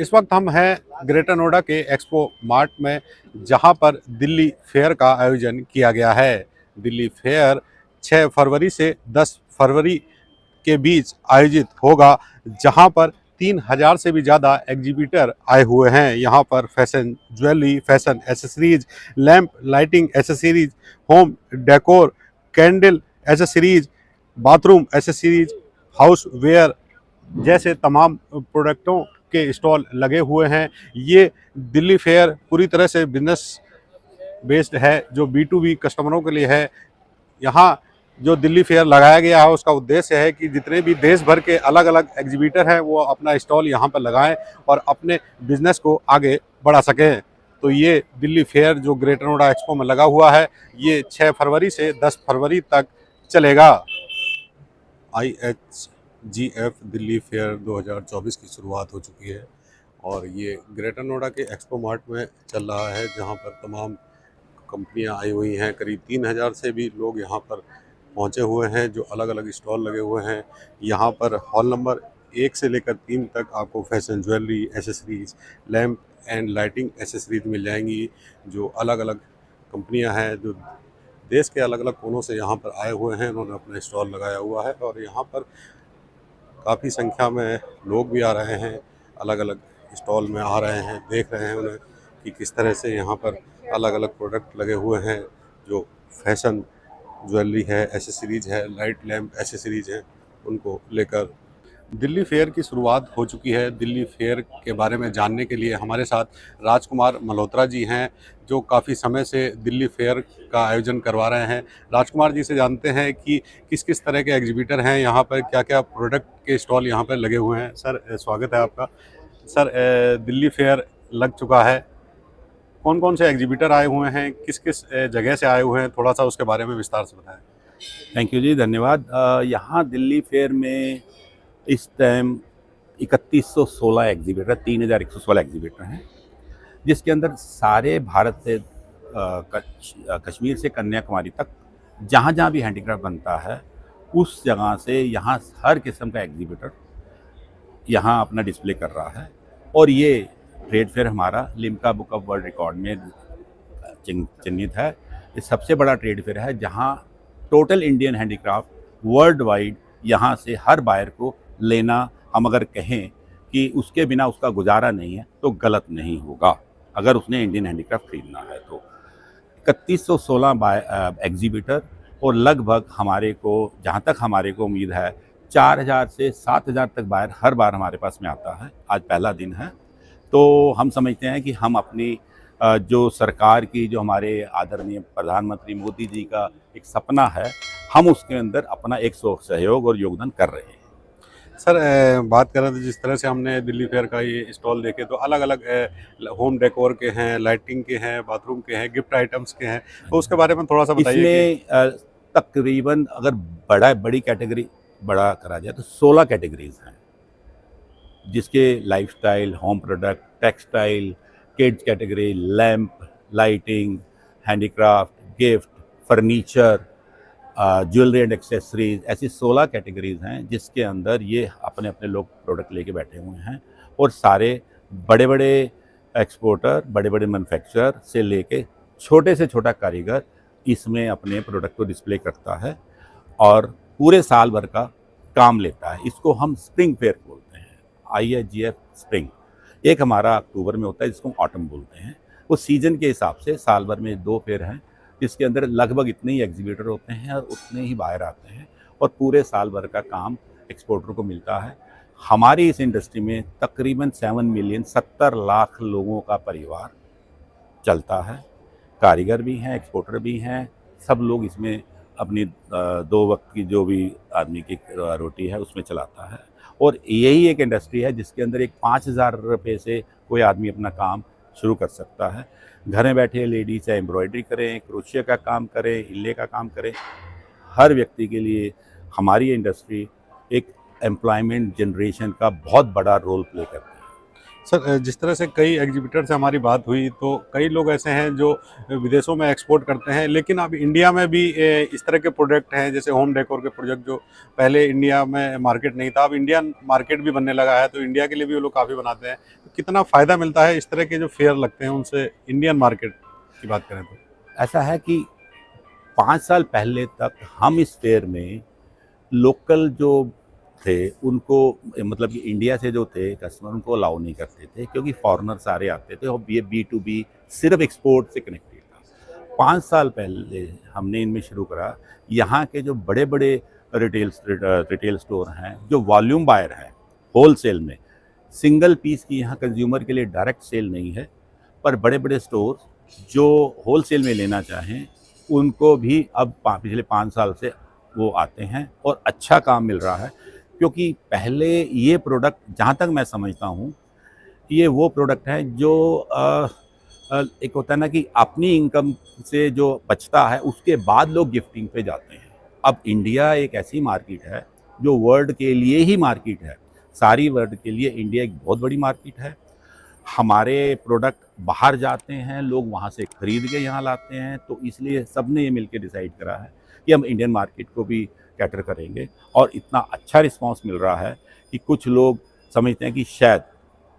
इस वक्त हम हैं ग्रेटर नोएडा के एक्सपो मार्ट में, जहां पर दिल्ली फेयर का आयोजन किया गया है। दिल्ली फेयर 6 फरवरी से 10 फरवरी के बीच आयोजित होगा, जहां पर 3000 से भी ज़्यादा एग्जीबिटर आए हुए हैं। यहां पर fashion jewellery, fashion accessories, lamp lighting accessories, home decor, candle accessories, bathroom accessories, houseware जैसे तमाम प्रोडक्टों के स्टॉल लगे हुए हैं। ये दिल्ली फेयर पूरी तरह से बिजनेस बेस्ड है, जो B2B कस्टमरों के लिए है। यहाँ जो दिल्ली फेयर लगाया गया है, उसका उद्देश्य है कि जितने भी देश भर के अलग अलग एग्जीबिटर हैं, वो अपना स्टॉल यहाँ पर लगाएं और अपने बिजनेस को आगे बढ़ा सकें। तो ये दिल्ली फेयर जो ग्रेटर नोएडा एक्सपो में लगा हुआ है, ये 6 फरवरी से 10 फरवरी तक चलेगा। IHGF दिल्ली फेयर 2024 की शुरुआत हो चुकी है और ये ग्रेटर नोएडा के एक्सपो मार्ट में चल रहा है, जहाँ पर तमाम कंपनियां आई हुई हैं। करीब 3000 से भी लोग यहाँ पर पहुँचे हुए हैं, जो अलग अलग स्टॉल लगे हुए हैं। यहाँ पर हॉल नंबर 1 से लेकर 3 तक आपको fashion jewellery, accessories, lamp and lighting accessories मिल जाएंगी। जो अलग अलग कंपनियां हैं, जो देश के अलग अलग कोनों से यहाँ पर आए हुए हैं, उन्होंने अपना स्टॉल लगाया हुआ है और यहाँ पर काफ़ी संख्या में लोग भी आ रहे हैं, अलग अलग स्टॉल में आ रहे हैं, देख रहे हैं उन्हें कि किस तरह से यहाँ पर अलग अलग प्रोडक्ट लगे हुए हैं। जो फैशन ज्वेलरी है, एसेसरीज है, लाइट लैम्प एसेसरीज हैं, उनको लेकर दिल्ली फेयर की शुरुआत हो चुकी है। दिल्ली फेयर के बारे में जानने के लिए हमारे साथ राजकुमार मल्होत्रा जी हैं, जो काफ़ी समय से दिल्ली फेयर का आयोजन करवा रहे हैं। राजकुमार जी से जानते हैं कि किस किस तरह के एग्जीबिटर हैं यहाँ पर, क्या क्या प्रोडक्ट के स्टॉल यहाँ पर लगे हुए हैं। सर, स्वागत है आपका। सर, दिल्ली फेयर लग चुका है, कौन कौन से एग्जीबिटर आए हुए हैं, किस किस जगह से आए हुए हैं, थोड़ा सा उसके बारे में विस्तार से बताएं। थैंक यू जी, धन्यवाद। यहाँ दिल्ली फेयर में इस टाइम 3116 एग्जीबिटर, 3116 एग्जीबिटर हैं, जिसके अंदर सारे भारत से कश्मीर से कन्याकुमारी तक जहाँ जहाँ भी हैंडीक्राफ्ट बनता है, उस जगह से यहाँ हर किस्म का एग्जीबिटर यहाँ अपना डिस्प्ले कर रहा है। और ये ट्रेड फेयर हमारा Limca book of world record में चिन्हित है। ये सबसे बड़ा ट्रेड फेयर है जहाँ total Indian handicraft world wide यहाँ से हर बायर को लेना, हम अगर कहें कि उसके बिना उसका गुजारा नहीं है तो गलत नहीं होगा, अगर उसने इंडियन हैंडीक्राफ्ट खरीदना है तो। 3116 एग्जीबिटर और लगभग हमारे को, जहाँ तक हमारे को उम्मीद है, 4000 से 7000 तक बायर हर बार हमारे पास में आता है। आज पहला दिन है, तो हम समझते हैं कि हम अपनी जो सरकार की, जो हमारे आदरणीय प्रधानमंत्री मोदी जी का एक सपना है, हम उसके अंदर अपना एक सहयोग और योगदान कर रहे हैं। सर, बात कर रहे थे, जिस तरह से हमने दिल्ली फेयर का ये स्टॉल देखे, तो अलग अलग होम डेकोर के हैं, लाइटिंग के हैं, बाथरूम के हैं, गिफ्ट आइटम्स के हैं, तो उसके बारे में थोड़ा सा बताइए। इसमें तकरीबन अगर बड़ी कैटेगरी बड़ा करा जाए तो 16 कैटेगरीज हैं, जिसके lifestyle, home product, textile, kids category, lamp, lighting, handicraft, gift, furniture, jewellery and accessories, ऐसी 16 कैटेगरीज हैं, जिसके अंदर ये अपने अपने लोग प्रोडक्ट लेके बैठे हुए हैं। और सारे बड़े बड़े एक्सपोर्टर, बड़े बड़े मैन्युफैक्चरर से लेके छोटे से छोटा कारीगर इसमें अपने प्रोडक्ट को डिस्प्ले करता है और पूरे साल भर का काम लेता है। इसको हम स्प्रिंग फेयर बोलते हैं, IHGF स्प्रिंग। एक हमारा अक्टूबर में होता है, जिसको हम ऑटम बोलते हैं। वो सीजन के हिसाब से साल भर में 2 फेयर हैं, जिसके अंदर लगभग इतने ही एग्जीबिटर होते हैं और उतने ही बाहर आते हैं और पूरे साल भर का काम एक्सपोर्टर को मिलता है। हमारी इस इंडस्ट्री में तकरीबन 7 मिलियन 70 लाख लोगों का परिवार चलता है। कारीगर भी हैं, एक्सपोर्टर भी हैं, सब लोग इसमें अपनी 2 वक्त की जो भी आदमी की रोटी है उसमें चलाता है। और यही एक इंडस्ट्री है जिसके अंदर एक 5000 रुपये से कोई आदमी अपना काम शुरू कर सकता है। घर में बैठे लेडीज चाहे एम्ब्रॉयडरी करें, क्रोशिया का काम करें, इल्ले का काम करें, हर व्यक्ति के लिए हमारी इंडस्ट्री एक एम्प्लॉयमेंट जनरेशन का बहुत बड़ा रोल प्ले करती है। सर जिस तरह से कई एग्जीबिटर से हमारी बात हुई तो कई लोग ऐसे हैं जो विदेशों में एक्सपोर्ट करते हैं, लेकिन अब इंडिया में भी इस तरह के प्रोडक्ट हैं जैसे होम डेकोर के प्रोडक्ट जो पहले इंडिया में मार्केट नहीं था, अब इंडियन मार्केट भी बनने लगा है, तो इंडिया के लिए भी वो लोग काफ़ी बनाते हैं। तो कितना फ़ायदा मिलता है इस तरह के जो फेयर लगते हैं उनसे, इंडियन मार्केट की बात करें तो? ऐसा है कि 5 साल पहले तक हम इस फेयर में लोकल जो थे उनको, मतलब कि इंडिया से जो थे कस्टमर, उनको अलाउ नहीं करते थे क्योंकि फॉरेनर सारे आते थे और ये B2B सिर्फ एक्सपोर्ट से कनेक्टेड था। 5 साल पहले हमने इनमें शुरू करा। यहाँ के जो बड़े बड़े रिटेल स्टोर हैं, जो वॉल्यूम बायर हैं होल सेल में, सिंगल पीस की यहाँ कंज्यूमर के लिए डायरेक्ट सेल नहीं है, पर बड़े बड़े स्टोर जो होल सेल में लेना चाहें उनको भी अब पिछले 5 साल से वो आते हैं और अच्छा काम मिल रहा है। क्योंकि पहले ये प्रोडक्ट, जहाँ तक मैं समझता हूँ, ये वो प्रोडक्ट है जो एक होता है ना कि अपनी इनकम से जो बचता है उसके बाद लोग गिफ्टिंग पे जाते हैं। अब इंडिया एक ऐसी मार्केट है जो वर्ल्ड के लिए ही मार्केट है, सारी वर्ल्ड के लिए इंडिया एक बहुत बड़ी मार्केट है। हमारे प्रोडक्ट बाहर जाते हैं, लोग वहाँ से खरीद के यहाँ लाते हैं, तो इसलिए सब ने ये मिलकर डिसाइड करा है कि हम इंडियन मार्केट को भी कैटर करेंगे। और इतना अच्छा रिस्पांस मिल रहा है कि कुछ लोग समझते हैं कि शायद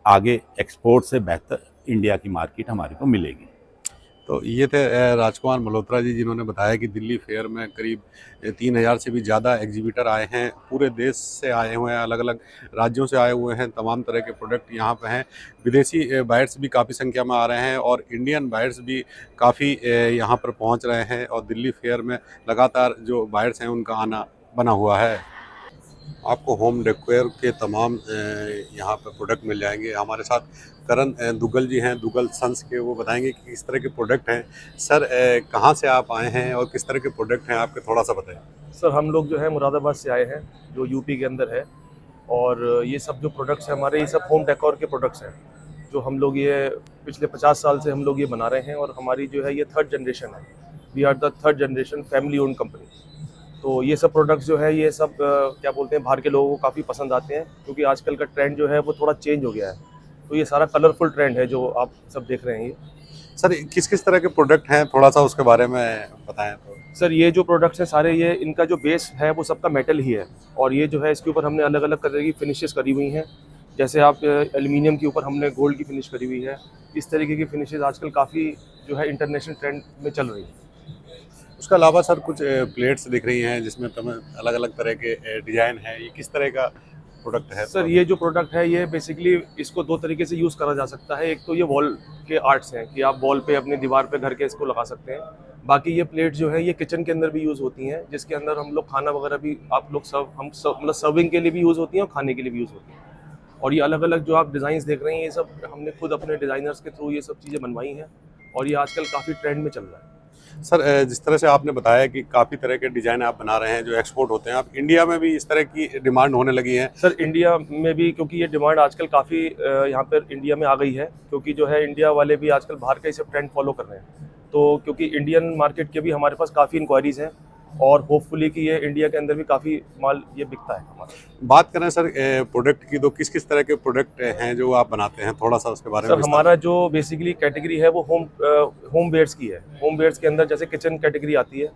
आगे एक्सपोर्ट से बेहतर इंडिया की मार्केट हमारे को मिलेगी। तो ये थे राजकुमार मल्होत्रा जी, जिन्होंने बताया कि दिल्ली फेयर में करीब 3000 से भी ज़्यादा एग्जीबिटर आए हैं, पूरे देश से आए हुए हैं, अलग अलग राज्यों से आए हुए हैं, तमाम तरह के प्रोडक्ट यहाँ पे हैं। विदेशी बायर्स भी काफ़ी संख्या में आ रहे हैं और इंडियन बायर्स भी काफ़ी यहाँ पर पहुँच रहे हैं और दिल्ली फेयर में लगातार जो बायर्स हैं उनका आना बना हुआ है। आपको होम डेकोर के तमाम यहाँ पर प्रोडक्ट मिल जाएंगे। हमारे साथ करण दुग्गल जी हैं, दुग्गल सन्स के, वो बताएंगे कि किस तरह के प्रोडक्ट हैं। सर कहाँ से आप आए हैं और किस तरह के प्रोडक्ट हैं आपके, थोड़ा सा बताएं। सर हम लोग जो है मुरादाबाद से आए हैं, जो यूपी के अंदर है, और ये सब जो प्रोडक्ट्स हैं हमारे, ये सब होम डेकोर के प्रोडक्ट्स हैं जो हम लोग ये पिछले 50 साल से हम लोग ये बना रहे हैं। और हमारी जो है ये 3rd जनरेशन है, we are the 3rd generation family owned company. तो ये सब प्रोडक्ट्स जो है ये सब क्या बोलते हैं, बाहर के लोगों को काफ़ी पसंद आते हैं क्योंकि आजकल का ट्रेंड जो है वो थोड़ा चेंज हो गया है। तो ये सारा कलरफुल ट्रेंड है जो आप सब देख रहे हैं। ये सर किस किस तरह के प्रोडक्ट हैं, थोड़ा सा उसके बारे में बताएं तो। सर ये जो प्रोडक्ट्स हैं सारे, ये इनका जो बेस है वो सबका मेटल ही है, और ये जो है इसके ऊपर हमने अलग अलग तरह की फिनिशेस करी हुई हैं। जैसे आप एल्युमिनियम के ऊपर हमने गोल्ड की फिनिश करी हुई है। इस तरीके की फिनिशेस आजकल काफ़ी जो है इंटरनेशनल ट्रेंड में चल रही है। उसके अलावा सर कुछ प्लेट्स दिख रही हैं जिसमें अलग अलग तरह के डिज़ाइन हैं, ये किस तरह का प्रोडक्ट है? सर ये जो प्रोडक्ट है ये बेसिकली इसको 2 तरीके से यूज़ करा जा सकता है। एक तो ये वॉल के आर्ट्स हैं कि आप वॉल पे अपनी दीवार पे घर के इसको लगा सकते हैं। बाकी ये प्लेट जो है ये किचन के अंदर भी यूज़ होती हैं, जिसके अंदर हम लोग खाना वगैरह भी, आप लोग मतलब सर्विंग के लिए भी यूज़ होती हैं और खाने के लिए भी यूज़ होती हैं। और ये अलग अलग जो आप डिज़ाइंस देख रहे हैं, ये सब हमने खुद अपने डिज़ाइनर्स के थ्रू ये सब चीज़ें बनवाई हैं, और ये आजकल काफ़ी ट्रेंड में चल रहा है। सर जिस तरह से आपने बताया कि काफ़ी तरह के डिज़ाइन आप बना रहे हैं जो एक्सपोर्ट होते हैं, आप इंडिया में भी इस तरह की डिमांड होने लगी है? सर इंडिया में भी, क्योंकि ये डिमांड आजकल काफ़ी यहाँ पर इंडिया में आ गई है, क्योंकि जो है इंडिया वाले भी आजकल बाहर का ही सब ट्रेंड फॉलो कर रहे हैं। तो क्योंकि इंडियन मार्केट के भी हमारे पास काफ़ी इंक्वायरीज़ हैं, और होपफुली कि ये इंडिया के अंदर भी काफ़ी माल ये बिकता है हमारा। बात करें सर प्रोडक्ट की, तो किस किस तरह के प्रोडक्ट हैं जो आप बनाते हैं, थोड़ा सा उसके बारे में? सर हमारा जो बेसिकली कैटेगरी है वो होम वेयर्स की है। होम वेयर्स के अंदर जैसे किचन कैटेगरी आती है,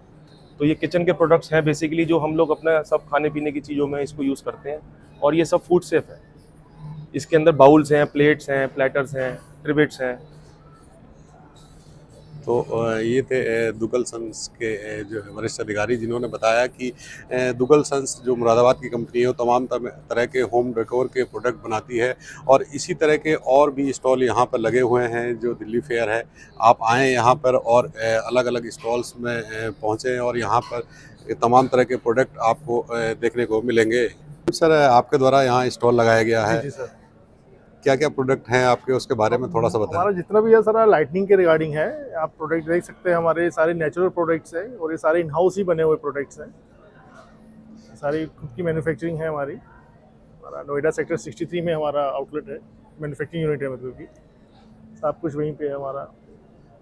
तो ये किचन के प्रोडक्ट्स हैं बेसिकली, जो हम लोग अपना सब खाने पीने की चीज़ों में इसको यूज़ करते हैं, और ये सब फूड सेफ है। इसके अंदर बाउल्स हैं, प्लेट्स हैं, प्लेटर्स हैं, ट्रिबिट्स हैं। तो ये थे दुग्गल सन्स के जो है वरिष्ठ अधिकारी, जिन्होंने बताया कि दुग्गल सन्स जो मुरादाबाद की कंपनी है वो तमाम तरह के होम डेकोर के प्रोडक्ट बनाती है, और इसी तरह के और भी स्टॉल यहाँ पर लगे हुए हैं जो दिल्ली फेयर है। आप आएँ यहाँ पर और अलग अलग स्टॉल्स में पहुँचें और यहाँ पर तमाम तरह के प्रोडक्ट आपको देखने को मिलेंगे। सर आपके द्वारा यहाँ स्टॉल लगाया गया है, जी सर। क्या क्या प्रोडक्ट हैं आपके, उसके बारे में थोड़ा सा बताएं। हमारा जितना भी है सारा लाइटनिंग के रिगार्डिंग है। आप प्रोडक्ट देख सकते हैं, हमारे सारे नेचुरल प्रोडक्ट्स हैं और ये सारे इन हाउस ही बने हुए प्रोडक्ट्स हैं। सारी खुद की मैन्युफैक्चरिंग है हमारी। हमारा नोएडा सेक्टर 63 में हमारा आउटलेट है, मैन्युफैक्चरिंग यूनिट है, मतलब कि सब कुछ वहीं पे है हमारा।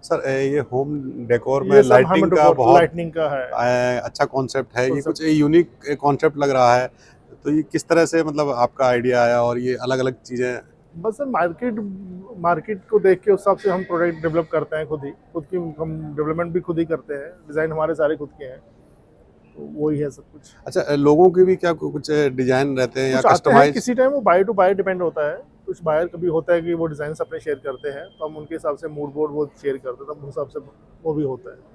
सर ये होम डेकोर में लाइटिंग का बहुत लाइटनिंग का है, अच्छा कॉन्सेप्ट है, ये कुछ यूनिक कॉन्सेप्ट लग रहा है। तो ये किस तरह से मतलब आपका आइडिया आया और ये अलग अलग चीज़ें बस सर मार्केट को देख के उस हिसाब से हम प्रोडक्ट डेवलप करते हैं, खुद की हम डेवलपमेंट भी खुद ही करते हैं, डिज़ाइन हमारे सारे खुद के हैं, तो वही है सब कुछ। अच्छा, लोगों के भी क्या कुछ डिजाइन रहते हैं या कुछ आते हैं, कस्टमाइज? किसी टाइम वो बायर टू बायर डिपेंड होता है। कुछ बायर कभी होता है कि वो डिज़ाइन अपने शेयर करते हैं, तो हम उनके हिसाब से मूड बोर्ड वो शेयर करते हैं, तब उस हिसाब से वो भी होता है।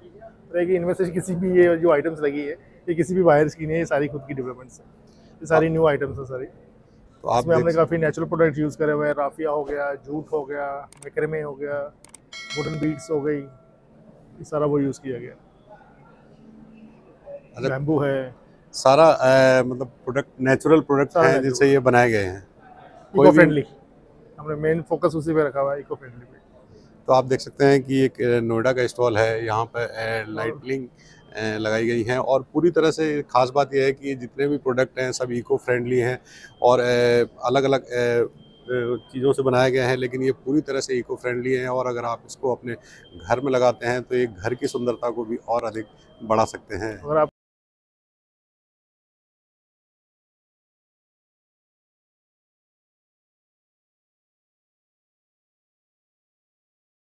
रहेगी इनमें से किसी भी ये जो आइटम्स लगी है, ये किसी भी बायर्स की नहीं है, ये सारी खुद की डेवलपमेंट्स है, ये सारी न्यू आइटम्स है सारी। तो आप इसमें हमने देख काफ़ी नेचुरल प्रोडक्ट यूज़ करे हुए हैं, राफिया हो गया, जूट हो गया, मैक्रेमे हो गया, वुडन बीड्स हो गई, ये सारा वो यूज़ किया गया। अच्छा, बैम्बू है, सारा मतलब प्रोडक्ट नेचुरल प्रोडक्ट सारा है natural जिनसे ये बनाए गए हैं। कोई इको भी- फ्रेंडली, हमने मेन फोकस उसी पे रखा हुआ है, इको फ्रेंडली पे। तो आप देख सकते हैं कि एक नोएडा का स्टॉल है, यहाँ पर लाइटनिंग लगाई गई हैं और पूरी तरह से खास बात यह है कि जितने भी प्रोडक्ट हैं सब इको फ्रेंडली हैं और अलग अलग चीज़ों से बनाए गए हैं, लेकिन ये पूरी तरह से इको फ्रेंडली हैं और अगर आप इसको अपने घर में लगाते हैं तो एक घर की सुंदरता को भी और अधिक बढ़ा सकते हैं। अगर आप